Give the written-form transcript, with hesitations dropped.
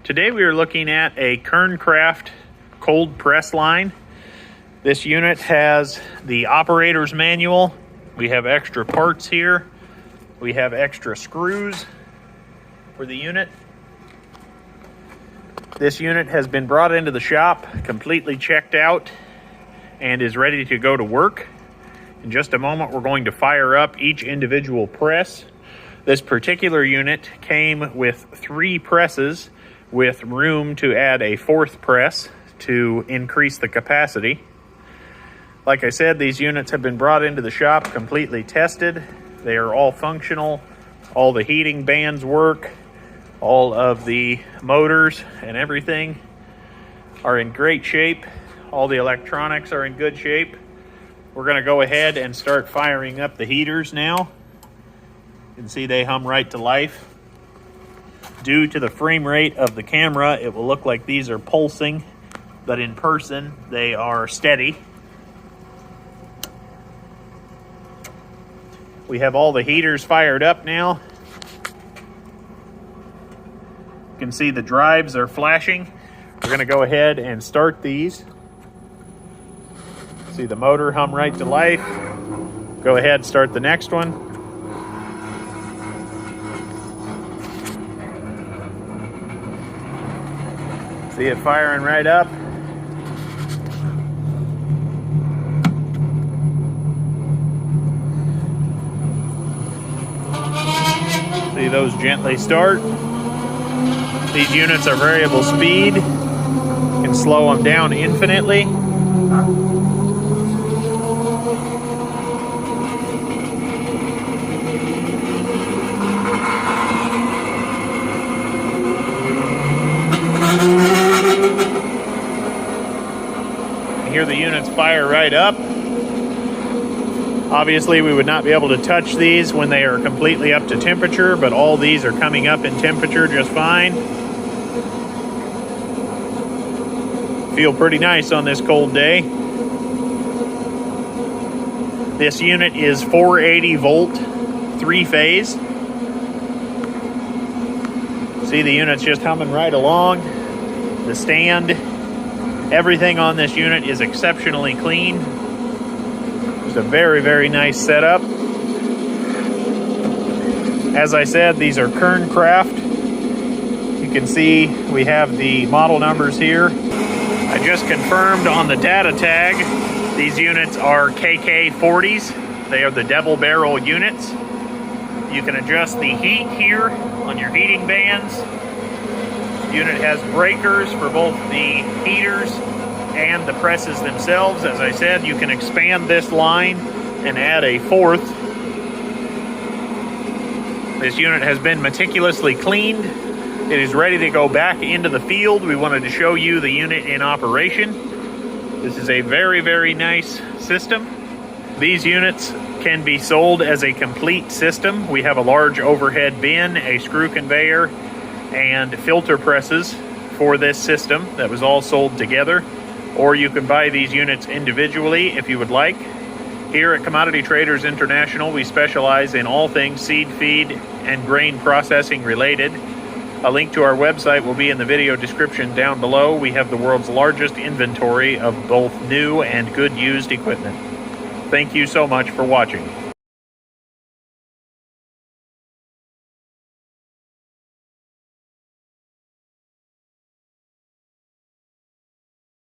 Today we are looking at a Kern cold press line. This unit has the operator's manual. We have extra parts here. We have extra screws for the unit. This unit has been brought into the shop, completely checked out, and is ready to go to work. In just a moment, we're going to fire up each individual press. This particular unit came with 3 presses with room to add a 4th press to increase the capacity. Like I said, these units have been brought into the shop, completely tested. They are all functional. All the heating bands work. All of the motors and everything are in great shape. All the electronics are in good shape. We're going to go ahead and start firing up the heaters now. You can see they hum right to life. Due to the frame rate of the camera, it will look like these are pulsing, but in person, they are steady. We have all the heaters fired up now. You can see the drives are flashing. We're going to go ahead and start these. See the motor hum right to life. Go ahead and start the next one. See it firing right up. See those gently start. These units are variable speed. You can slow them down infinitely. Hear the units fire right up. Obviously, we would not be able to touch these when they are completely up to temperature, but all these are coming up in temperature just fine. Feel pretty nice on this cold day. This unit is 480 volt, 3-phase. See the unit's just humming right along. The stand, everything on this unit is exceptionally clean. It's a very, very nice setup. As I said, these are Kern. You can see we have the model numbers here. I just confirmed on the data tag, these units are KK40s. They are the double barrel units. You can adjust the heat here on your heating bands. Unit has breakers for both the heaters and the presses themselves. As I said, you can expand this line and add a 4th. This unit has been meticulously cleaned. It is ready to go back into the field. We wanted to show you the unit in operation. This is a very, very nice system. These units can be sold as a complete system. We have a large overhead bin, a screw conveyor, and filter presses for this system that was all sold together. Or you can buy these units individually if you would like. Here at Commodity Traders International, we specialize in all things seed, feed, and grain processing related. A link to our website will be in the video description down below. We have the world's largest inventory of both new and good used equipment. Thank you so much for watching.